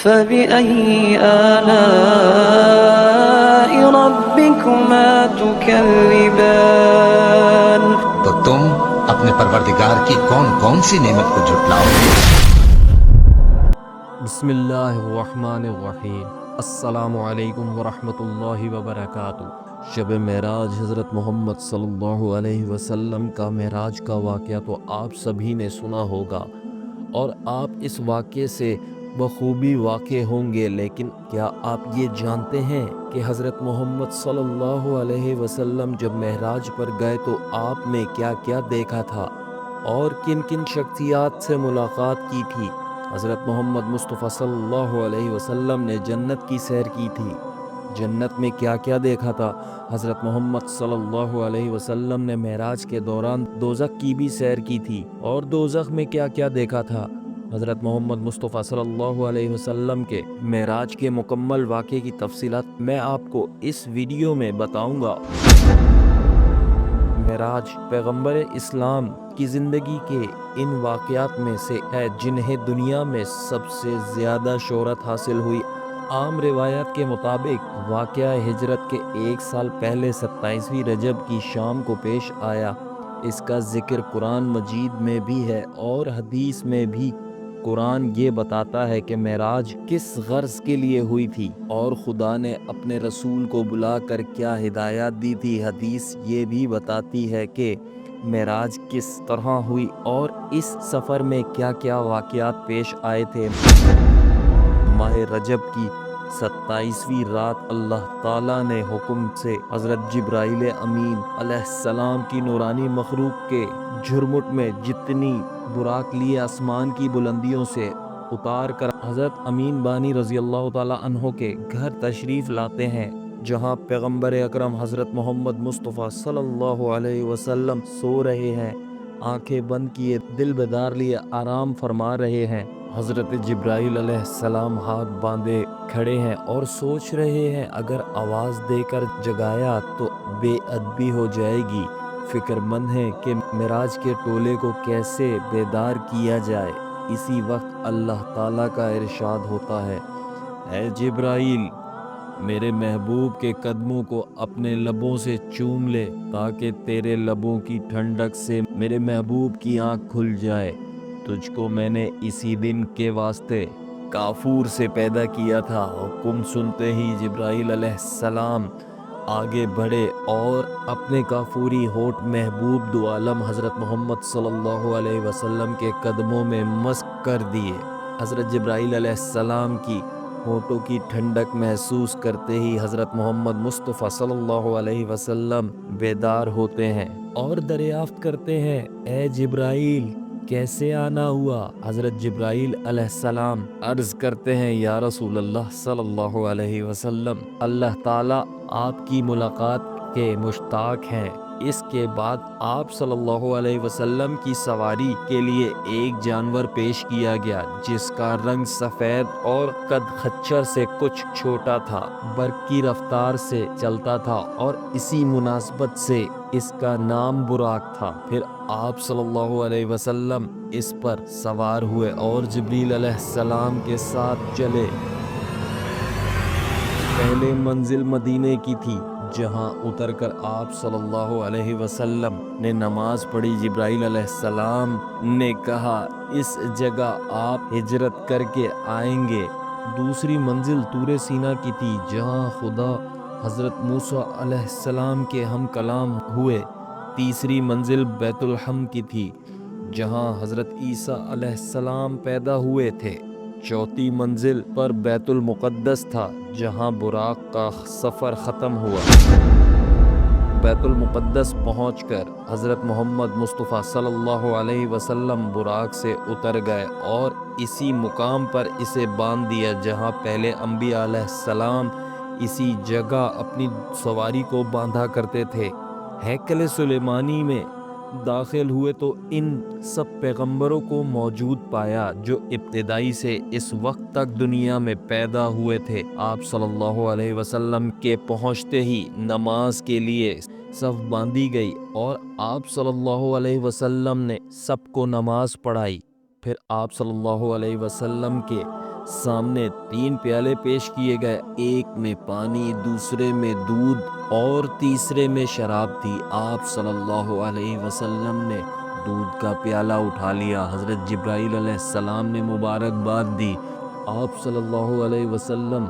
فبأي آلاء ربكما تكذبان۔ تو تم اپنے پروردگار کی کون کون سی نعمت کو جھٹلاؤ گے؟ بسم اللہ الرحمن الرحیم۔ السلام علیکم ورحمۃ اللہ وبرکاتہ۔ شب معراج حضرت محمد صلی اللہ علیہ وسلم کا معراج کا واقعہ تو آپ سبھی نے سنا ہوگا اور آپ اس واقعے سے بخوبی واقع ہوں گے، لیکن کیا آپ یہ جانتے ہیں کہ حضرت محمد صلی اللہ علیہ وسلم جب معراج پر گئے تو آپ نے کیا کیا دیکھا تھا اور کن کن شخصیات سے ملاقات کی تھی؟ حضرت محمد مصطفیٰ صلی اللہ علیہ وسلم نے جنت کی سیر کی تھی۔ جنت میں کیا کیا دیکھا تھا؟ حضرت محمد صلی اللہ علیہ وسلم نے معراج کے دوران دوزخ کی بھی سیر کی تھی، اور دوزخ میں کیا کیا دیکھا تھا؟ حضرت محمد مصطفیٰ صلی اللہ علیہ وسلم کے معراج کے مکمل واقعے کی تفصیلات میں آپ کو اس ویڈیو میں بتاؤں گا۔ معراج پیغمبر اسلام کی زندگی کے ان واقعات میں سے ہے جنہیں دنیا میں سب سے زیادہ شہرت حاصل ہوئی۔ عام روایات کے مطابق واقعہ ہجرت کے 1 سال پہلے 27ویں رجب کی شام کو پیش آیا۔ اس کا ذکر قرآن مجید میں بھی ہے اور حدیث میں بھی۔ قرآن یہ بتاتا ہے کہ معراج کس غرض کے لیے ہوئی تھی اور خدا نے اپنے رسول کو بلا کر کیا ہدایات دی تھی۔ حدیث یہ بھی بتاتی ہے کہ معراج کس طرح ہوئی اور اس سفر میں کیا کیا واقعات پیش آئے تھے۔ ماہ رجب کی 27ویں رات اللہ تعالیٰ نے حکم سے حضرت جبرائیل امین علیہ السلام کی نورانی مخلوق کے جھرمٹ میں جتنی براق لیے آسمان کی بلندیوں سے اتار کر حضرت امین بانی رضی اللہ تعالیٰ عنہ کے گھر تشریف لاتے ہیں، جہاں پیغمبر اکرم حضرت محمد مصطفیٰ صلی اللہ علیہ وسلم سو رہے ہیں، آنکھیں بند کیے دل بیدار لیے آرام فرما رہے ہیں۔ حضرت جبرائیل علیہ السلام ہاتھ باندھے کھڑے ہیں اور سوچ رہے ہیں اگر آواز دے کر جگایا تو بے ادبی ہو جائے گی۔ فکر مند ہیں کہ معراج کے ٹولے کو کیسے بیدار کیا جائے۔ اسی وقت اللہ تعالیٰ کا ارشاد ہوتا ہے، اے جبرائیل، میرے محبوب کے قدموں کو اپنے لبوں سے چوم لے تاکہ تیرے لبوں کی ٹھنڈک سے میرے محبوب کی آنکھ کھل جائے۔ تجھ کو میں نے اسی دن کے واسطے کافور سے پیدا کیا تھا۔ حکم سنتے ہی جبرائیل علیہ السلام آگے بڑھے اور اپنے کافوری ہونٹ محبوب دو عالم حضرت محمد صلی اللہ علیہ وسلم کے قدموں میں مسک کر دیے۔ حضرت جبرائیل علیہ السلام کی ہونٹوں کی ٹھنڈک محسوس کرتے ہی حضرت محمد مصطفیٰ صلی اللہ علیہ وسلم بیدار ہوتے ہیں اور دریافت کرتے ہیں، اے جبرائیل، کیسے آنا ہوا؟ حضرت جبرائیل علیہ السلام عرض کرتے ہیں، یا رسول اللہ صلی اللہ علیہ وسلم، اللہ تعالیٰ آپ کی ملاقات کے مشتاق ہیں۔ اس کے بعد آپ صلی اللہ علیہ وسلم کی سواری کے لیے ایک جانور پیش کیا گیا جس کا رنگ سفید اور قد خچر سے کچھ چھوٹا تھا، برق کی رفتار سے چلتا تھا اور اسی مناسبت سے اس کا نام براق تھا۔ پھر آپ صلی اللہ علیہ وسلم اس پر سوار ہوئے اور جبریل علیہ السلام کے ساتھ چلے۔ پہلے منزل مدینے کی تھی، جہاں اتر کر آپ صلی اللہ علیہ وسلم نے نماز پڑھی۔ جبرائیل علیہ السلام نے کہا، اس جگہ آپ ہجرت کر کے آئیں گے۔ دوسری منزل طور سینا کی تھی، جہاں خدا حضرت موسیٰ علیہ السلام کے ہم کلام ہوئے۔ تیسری منزل بیت الحم کی تھی، جہاں حضرت عیسیٰ علیہ السلام پیدا ہوئے تھے۔ چوتھی منزل پر بیت المقدس تھا، جہاں براق کا سفر ختم ہوا۔ بیت المقدس پہنچ کر حضرت محمد مصطفیٰ صلی اللہ علیہ وسلم براق سے اتر گئے اور اسی مقام پر اسے باندھ دیا جہاں پہلے انبیاء علیہ السلام اسی جگہ اپنی سواری کو باندھا کرتے تھے۔ ہیکل سلیمانی میں داخل ہوئے تو ان سب پیغمبروں کو موجود پایا جو ابتدائی سے اس وقت تک دنیا میں پیدا ہوئے تھے۔ آپ صلی اللہ علیہ وسلم کے پہنچتے ہی نماز کے لیے صف باندھی گئی اور آپ صلی اللہ علیہ وسلم نے سب کو نماز پڑھائی۔ پھر آپ صلی اللہ علیہ وسلم کے سامنے 3 پیالے پیش کیے گئے، ایک میں پانی، دوسرے میں دودھ اور تیسرے میں شراب تھی۔ آپ صلی اللہ علیہ وسلم نے دودھ کا پیالہ اٹھا لیا، حضرت جبرائیل علیہ السلام نے مبارکباد دی، آپ صلی اللہ علیہ وسلم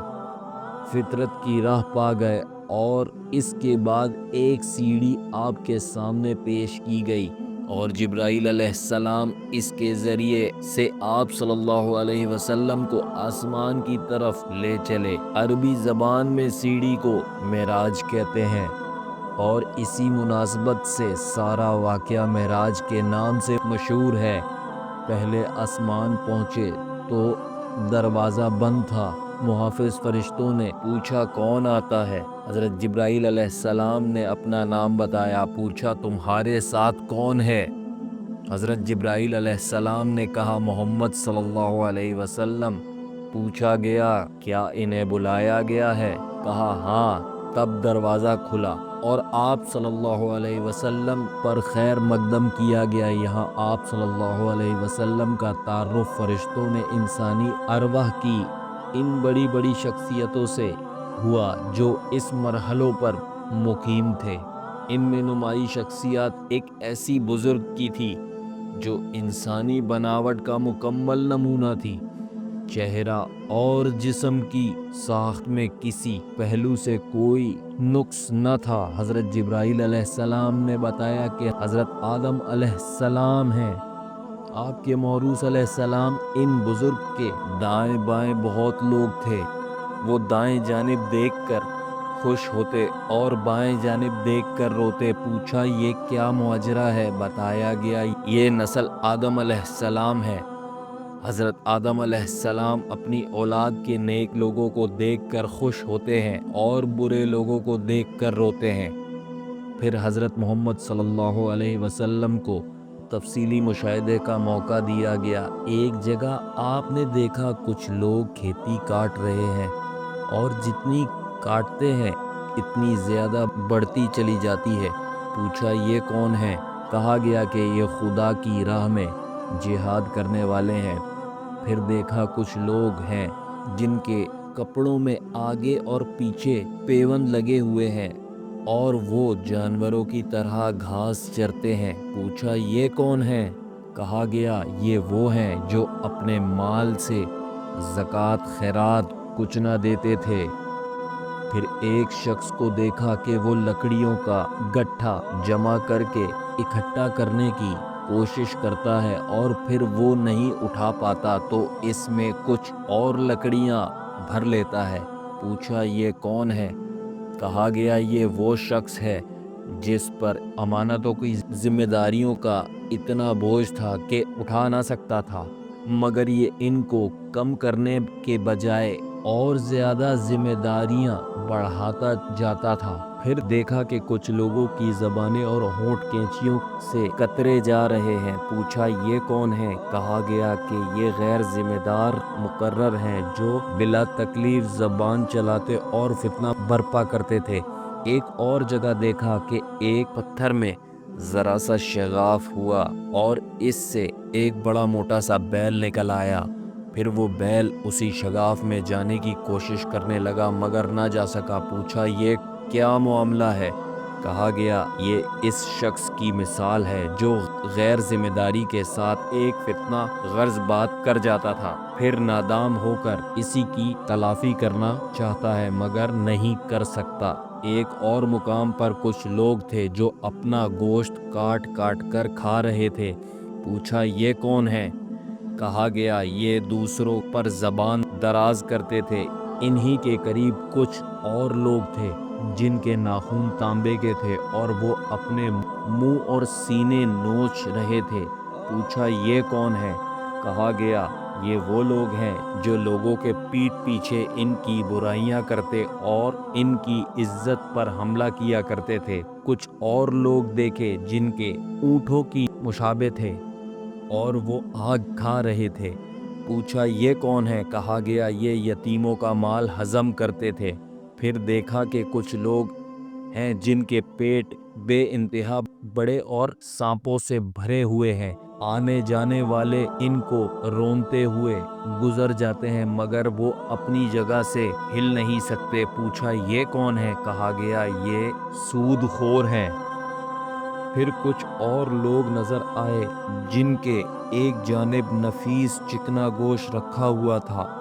فطرت کی راہ پا گئے، اور اس کے بعد ایک سیڑھی آپ کے سامنے پیش کی گئی اور جبرائیل علیہ السلام اس کے ذریعے سے آپ صلی اللہ علیہ وسلم کو آسمان کی طرف لے چلے۔ عربی زبان میں سیڑھی کو معراج کہتے ہیں، اور اسی مناسبت سے سارا واقعہ معراج کے نام سے مشہور ہے۔ پہلے آسمان پہنچے تو دروازہ بند تھا، محافظ فرشتوں نے پوچھا کون آتا ہے؟ حضرت جبرائیل علیہ السلام نے اپنا نام بتایا، پوچھا تمہارے ساتھ کون ہے؟ حضرت جبرائیل علیہ السلام نے کہا محمد صلی اللہ علیہ وسلم۔ پوچھا گیا کیا انہیں بلایا گیا ہے؟ کہا ہاں۔ تب دروازہ کھلا اور آپ صلی اللہ علیہ وسلم پر خیر مقدم کیا گیا۔ یہاں آپ صلی اللہ علیہ وسلم کا تعارف فرشتوں نے انسانی ارواح کی ان بڑی بڑی شخصیتوں سے ہوا جو اس مرحلوں پر مقیم تھے۔ ان میں نمایاں شخصیات ایک ایسی بزرگ کی تھی جو انسانی بناوٹ کا مکمل نمونہ تھی۔ چہرہ اور جسم کی ساخت میں کسی پہلو سے کوئی نقص نہ تھا۔ حضرت جبرائیل علیہ السلام نے بتایا کہ حضرت آدم علیہ السلام ہیں۔ آپ کے موروث علیہ السلام ان بزرگ کے دائیں بائیں بہت لوگ تھے۔ وہ دائیں جانب دیکھ کر خوش ہوتے اور بائیں جانب دیکھ کر روتے۔ پوچھا یہ کیا ماجرا ہے؟ بتایا گیا یہ نسل آدم علیہ السلام ہے۔ حضرت آدم علیہ السلام اپنی اولاد کے نیک لوگوں کو دیکھ کر خوش ہوتے ہیں اور برے لوگوں کو دیکھ کر روتے ہیں۔ پھر حضرت محمد صلی اللہ علیہ وسلم کو تفصیلی مشاہدے کا موقع دیا گیا۔ ایک جگہ آپ نے دیکھا کچھ لوگ کھیتی کاٹ رہے ہیں، اور جتنی کاٹتے ہیں اتنی زیادہ بڑھتی چلی جاتی ہے۔ پوچھا یہ کون ہے؟ کہا گیا کہ یہ خدا کی راہ میں جہاد کرنے والے ہیں۔ پھر دیکھا کچھ لوگ ہیں جن کے کپڑوں میں آگے اور پیچھے پیوند لگے ہوئے ہیں، اور وہ جانوروں کی طرح گھاس چرتے ہیں۔ پوچھا یہ کون ہیں؟ کہا گیا یہ وہ ہیں جو اپنے مال سے زکوٰۃ خیرات کچھ نہ دیتے تھے۔ پھر ایک شخص کو دیکھا کہ وہ لکڑیوں کا گٹھا جمع کر کے اکٹھا کرنے کی کوشش کرتا ہے، اور پھر وہ نہیں اٹھا پاتا تو اس میں کچھ اور لکڑیاں بھر لیتا ہے۔ پوچھا یہ کون ہے؟ کہا گیا یہ وہ شخص ہے جس پر امانتوں کی ذمہ داریوں کا اتنا بوجھ تھا کہ اٹھا نہ سکتا تھا، مگر یہ ان کو کم کرنے کے بجائے اور زیادہ ذمہ داریاں بڑھاتا جاتا تھا۔ پھر دیکھا کہ کچھ لوگوں کی زبانیں اور ہونٹ کینچیوں سے کترے جا رہے ہیں۔ پوچھا یہ کون ہیں؟ کہا گیا کہ یہ غیر ذمہ دار مقرر ہیں جو بلا تکلیف زبان چلاتے اور فتنہ برپا کرتے تھے۔ ایک اور جگہ دیکھا کہ ایک پتھر میں ذرا سا شگاف ہوا اور اس سے ایک بڑا موٹا سا بیل نکل آیا۔ پھر وہ بیل اسی شگاف میں جانے کی کوشش کرنے لگا مگر نہ جا سکا۔ پوچھا یہ کیا معاملہ ہے؟ کہا گیا یہ اس شخص کی مثال ہے جو غیر ذمہ داری کے ساتھ ایک فتنہ غرض بات کر جاتا تھا، پھر نادام ہو کر اسی کی تلافی کرنا چاہتا ہے مگر نہیں کر سکتا۔ ایک اور مقام پر کچھ لوگ تھے جو اپنا گوشت کاٹ کاٹ کر کھا رہے تھے۔ پوچھا یہ کون ہے؟ کہا گیا یہ دوسروں پر زبان دراز کرتے تھے۔ انہی کے قریب کچھ اور لوگ تھے جن کے ناخن تانبے کے تھے اور وہ اپنے منہ اور سینے نوچ رہے تھے۔ پوچھا یہ کون ہے؟ کہا گیا یہ وہ لوگ ہیں جو لوگوں کے پیٹھ پیچھے ان کی برائیاں کرتے اور ان کی عزت پر حملہ کیا کرتے تھے۔ کچھ اور لوگ دیکھے جن کے اونٹوں کی مشابہ تھے اور وہ آگ کھا رہے تھے۔ پوچھا یہ کون ہے؟ کہا گیا یہ یتیموں کا مال ہضم کرتے تھے۔ پھر دیکھا کہ کچھ لوگ ہیں جن کے پیٹ بے انتہا بڑے اور سانپوں سے بھرے ہوئے ہیں۔ آنے جانے والے ان کو رونتے ہوئے گزر جاتے ہیں مگر وہ اپنی جگہ سے ہل نہیں سکتے۔ پوچھا یہ کون ہے؟ کہا گیا یہ سود خور ہیں۔ پھر کچھ اور لوگ نظر آئے جن کے ایک جانب نفیس چکنا گوشت رکھا ہوا تھا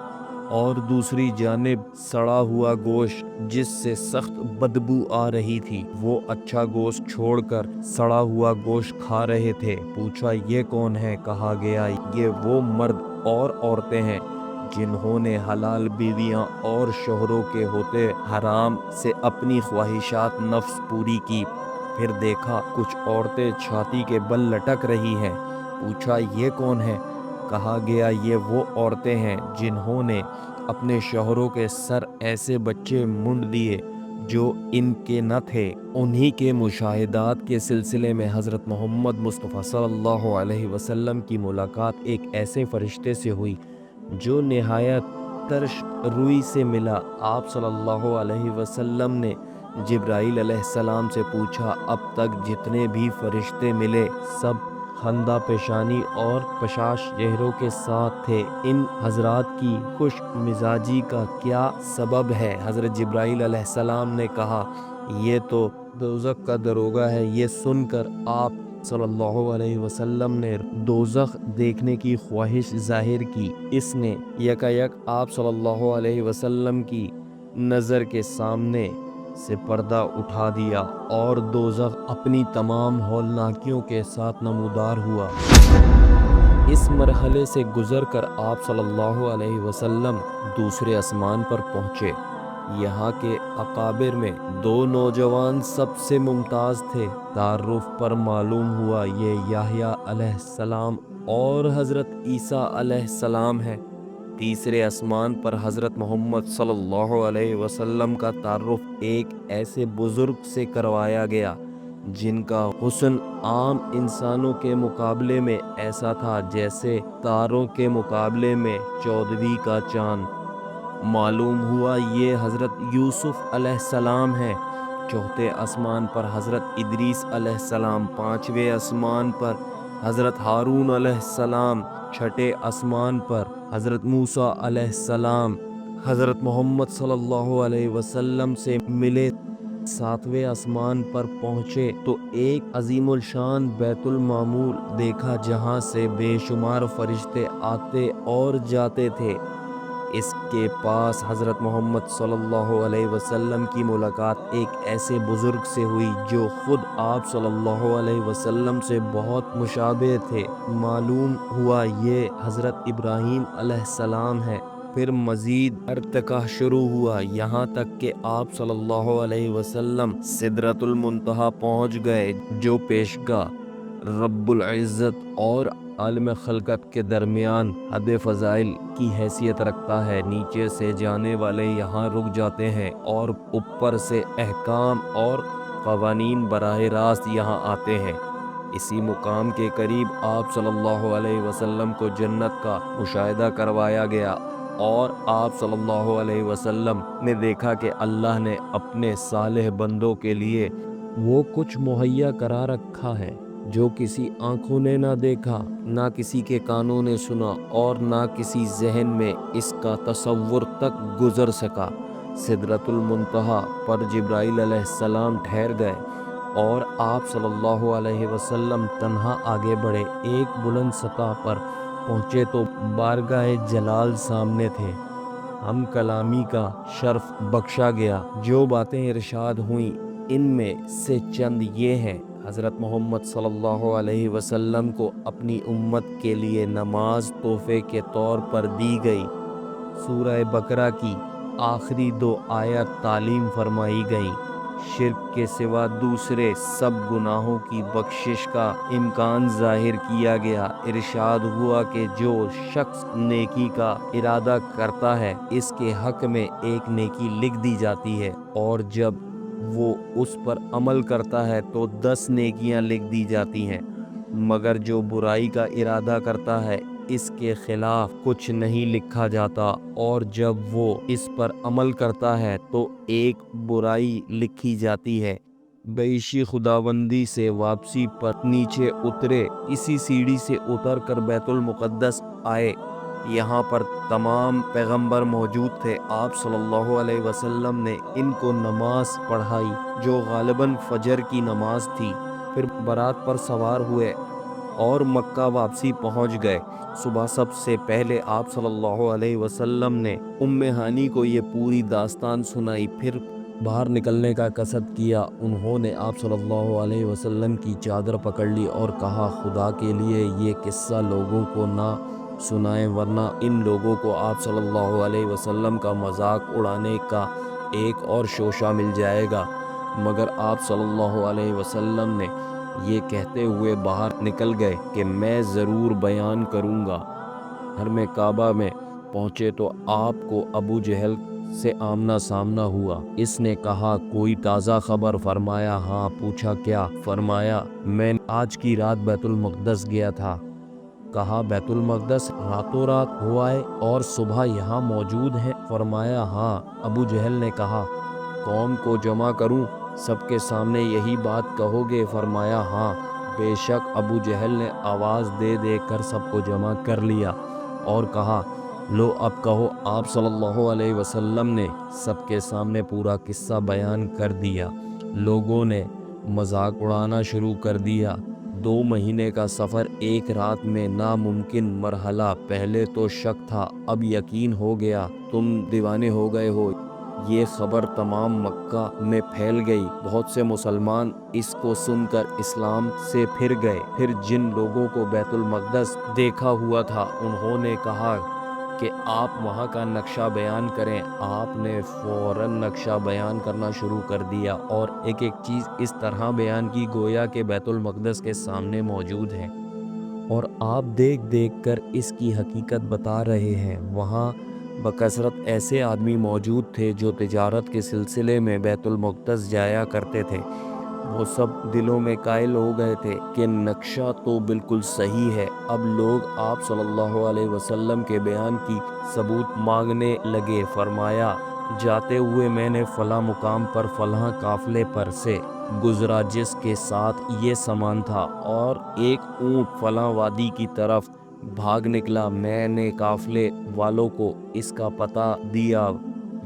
اور دوسری جانب سڑا ہوا گوشت جس سے سخت بدبو آ رہی تھی۔ وہ اچھا گوشت چھوڑ کر سڑا ہوا گوشت کھا رہے تھے۔ پوچھا یہ کون ہے؟ کہا گیا یہ وہ مرد اور عورتیں ہیں جنہوں نے حلال بیویاں اور شوہروں کے ہوتے حرام سے اپنی خواہشات نفس پوری کی۔ پھر دیکھا کچھ عورتیں چھاتی کے بل لٹک رہی ہیں۔ پوچھا یہ کون ہے؟ کہا گیا یہ وہ عورتیں ہیں جنہوں نے اپنے شوہروں کے سر ایسے بچے مونڈ دیے جو ان کے نہ تھے۔ انہی کے مشاہدات کے سلسلے میں حضرت محمد مصطفیٰ صلی اللہ علیہ وسلم کی ملاقات ایک ایسے فرشتے سے ہوئی جو نہایت ترش روئی سے ملا۔ آپ صلی اللہ علیہ وسلم نے جبرائیل علیہ السلام سے پوچھا اب تک جتنے بھی فرشتے ملے سب خندہ پیشانی اور پشاش چہروں کے ساتھ تھے، ان حضرات کی خشک مزاجی کا کیا سبب ہے؟ حضرت جبرائیل علیہ السلام نے کہا یہ تو دوزخ کا دروغہ ہے۔ یہ سن کر آپ صلی اللہ علیہ وسلم نے دوزخ دیکھنے کی خواہش ظاہر کی۔ اس نے یکایک آپ صلی اللہ علیہ وسلم کی نظر کے سامنے سے پردہ اٹھا دیا اور دوزخ اپنی تمام ہولناکیوں کے ساتھ نمودار ہوا۔ اس مرحلے سے گزر کر آپ صلی اللہ علیہ وسلم دوسرے آسمان پر پہنچے۔ یہاں کے اکابر میں دو نوجوان سب سے ممتاز تھے۔ تعارف پر معلوم ہوا یہ یحییٰ علیہ السلام اور حضرت عیسیٰ علیہ السلام ہیں۔ تیسرے آسمان پر حضرت محمد صلی اللہ علیہ وسلم کا تعارف ایک ایسے بزرگ سے کروایا گیا جن کا حسن عام انسانوں کے مقابلے میں ایسا تھا جیسے تاروں کے مقابلے میں چودھویں کا چاند۔ معلوم ہوا یہ حضرت یوسف علیہ السلام ہیں۔ چوتھے آسمان پر حضرت ادریس علیہ السلام، پانچویں آسمان پر حضرت ہارون علیہ السلام، چھٹے آسمان پر حضرت موسیٰ علیہ السلام حضرت محمد صلی اللہ علیہ وسلم سے ملے۔ ساتویں آسمان پر پہنچے تو ایک عظیم الشان بیت المعمور دیکھا جہاں سے بے شمار فرشتے آتے اور جاتے تھے۔ اس کے پاس حضرت محمد صلی اللہ علیہ وسلم کی ملاقات ایک ایسے بزرگ سے ہوئی جو خود آپ صلی اللہ علیہ وسلم سے بہت مشابہ تھے۔ معلوم ہوا یہ حضرت ابراہیم علیہ السلام ہے۔ پھر مزید ارتقا شروع ہوا یہاں تک کہ آپ صلی اللہ علیہ وسلم سدرۃ المنتہا پہنچ گئے جو پیشگاہ رب العزت اور عالم خلقت کے درمیان حد فضائل کی حیثیت رکھتا ہے۔ نیچے سے جانے والے یہاں رک جاتے ہیں اور اوپر سے احکام اور قوانین براہ راست یہاں آتے ہیں۔ اسی مقام کے قریب آپ صلی اللہ علیہ وسلم کو جنت کا مشاہدہ کروایا گیا اور آپ صلی اللہ علیہ وسلم نے دیکھا کہ اللہ نے اپنے صالح بندوں کے لیے وہ کچھ مہیا کرا رکھا ہے جو کسی آنکھوں نے نہ دیکھا، نہ کسی کے کانوں نے سنا اور نہ کسی ذہن میں اس کا تصور تک گزر سکا۔ سدرۃ المنتہا پر جبرائیل علیہ السلام ٹھہر گئے اور آپ صلی اللہ علیہ وسلم تنہا آگے بڑھے۔ ایک بلند سطح پر پہنچے تو بارگاہ جلال سامنے تھے۔ ہم کلامی کا شرف بخشا گیا۔ جو باتیں ارشاد ہوئیں ان میں سے چند یہ ہیں۔ حضرت محمد صلی اللہ علیہ وسلم کو اپنی امت کے لیے نماز تحفے کے طور پر دی گئی۔ سورہ بقرہ کی آخری 2 آیات تعلیم فرمائی گئیں۔ شرک کے سوا دوسرے سب گناہوں کی بخشش کا امکان ظاہر کیا گیا۔ ارشاد ہوا کہ جو شخص نیکی کا ارادہ کرتا ہے اس کے حق میں ایک نیکی لکھ دی جاتی ہے اور جب وہ اس پر عمل کرتا ہے تو 10 نیکیاں لکھ دی جاتی ہیں، مگر جو برائی کا ارادہ کرتا ہے اس کے خلاف کچھ نہیں لکھا جاتا اور جب وہ اس پر عمل کرتا ہے تو ایک برائی لکھی جاتی ہے۔ بیشی خداوندی سے واپسی پر نیچے اترے، اسی سیڑھی سے اتر کر بیت المقدس آئے۔ یہاں پر تمام پیغمبر موجود تھے۔ آپ صلی اللہ علیہ وسلم نے ان کو نماز پڑھائی جو غالباً فجر کی نماز تھی، پھر برات پر سوار ہوئے اور مکہ واپسی پہنچ گئے۔ صبح سب سے پہلے آپ صلی اللہ علیہ وسلم نے ام ہانی کو یہ پوری داستان سنائی، پھر باہر نکلنے کا قصد کیا۔ انہوں نے آپ صلی اللہ علیہ وسلم کی چادر پکڑ لی اور کہا، خدا کے لیے یہ قصہ لوگوں کو نہ سنائیں، ورنہ ان لوگوں کو آپ صلی اللہ علیہ وسلم کا مذاق اڑانے کا ایک اور شوشہ مل جائے گا۔ مگر آپ صلی اللہ علیہ وسلم نے یہ کہتے ہوئے باہر نکل گئے کہ میں ضرور بیان کروں گا۔ حرم کعبہ میں پہنچے تو آپ کو ابو جہل سے آمنا سامنا ہوا۔ اس نے کہا، کوئی تازہ خبر؟ فرمایا ہاں۔ پوچھا کیا؟ فرمایا میں آج کی رات بیت المقدس گیا تھا۔ کہا بیت المقدس راتوں رات ہوا ہے اور صبح یہاں موجود ہیں؟ فرمایا ہاں۔ ابو جہل نے کہا، قوم کو جمع کروں؟ سب کے سامنے یہی بات کہو گے؟ فرمایا ہاں۔ بے شک ابو جہل نے آواز دے دے کر سب کو جمع کر لیا اور کہا، لو اب کہو۔ آپ صلی اللہ علیہ وسلم نے سب کے سامنے پورا قصہ بیان کر دیا۔ لوگوں نے مذاق اڑانا شروع کر دیا۔ 2 مہینے کا سفر ایک رات میں ناممکن مرحلہ۔ پہلے تو شک تھا، اب یقین ہو گیا۔ تم دیوانے ہو گئے ہو۔ یہ خبر تمام مکہ میں پھیل گئی۔ بہت سے مسلمان اس کو سن کر اسلام سے پھر گئے۔ پھر جن لوگوں کو بیت المقدس دیکھا ہوا تھا انہوں نے کہا کہ آپ وہاں کا نقشہ بیان کریں۔ آپ نے فوراً نقشہ بیان کرنا شروع کر دیا اور ایک ایک چیز اس طرح بیان کی گویا کہ بیت المقدس کے سامنے موجود ہے اور آپ دیکھ دیکھ کر اس کی حقیقت بتا رہے ہیں۔ وہاں بکثرت ایسے آدمی موجود تھے جو تجارت کے سلسلے میں بیت المقدس جایا کرتے تھے۔ وہ سب دلوں میں قائل ہو گئے تھے کہ نقشہ تو بالکل صحیح ہے۔ اب لوگ آپ صلی اللہ علیہ وسلم کے بیان کی ثبوت مانگنے لگے۔ فرمایا، جاتے ہوئے میں نے فلاں مقام پر فلاں قافلے پر سے گزرا جس کے ساتھ یہ سامان تھا، اور ایک اونٹ فلاں وادی کی طرف بھاگ نکلا۔ میں نے قافلے والوں کو اس کا پتہ دیا۔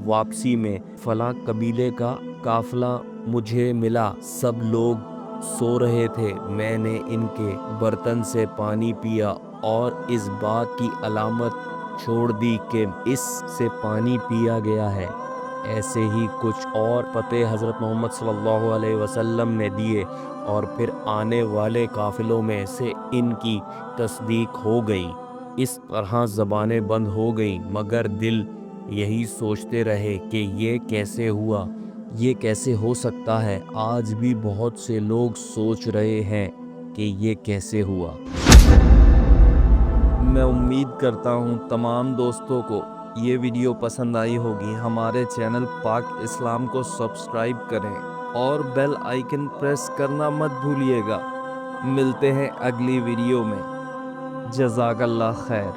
واپسی میں فلاں قبیلے کا قافلہ مجھے ملا۔ سب لوگ سو رہے تھے۔ میں نے ان کے برتن سے پانی پیا اور اس بات کی علامت چھوڑ دی کہ اس سے پانی پیا گیا ہے۔ ایسے ہی کچھ اور پتے حضرت محمد صلی اللہ علیہ وسلم نے دیے اور پھر آنے والے قافلوں میں سے ان کی تصدیق ہو گئی۔ اس طرح زبانیں بند ہو گئیں، مگر دل یہی سوچتے رہے کہ یہ کیسے ہوا، یہ کیسے ہو سکتا ہے۔ آج بھی بہت سے لوگ سوچ رہے ہیں کہ یہ کیسے ہوا۔ میں امید کرتا ہوں تمام دوستوں کو یہ ویڈیو پسند آئی ہوگی۔ ہمارے چینل پاک اسلام کو سبسکرائب کریں اور بیل آئیکن پریس کرنا مت بھولیے گا۔ ملتے ہیں اگلی ویڈیو میں۔ جزاک اللہ خیر۔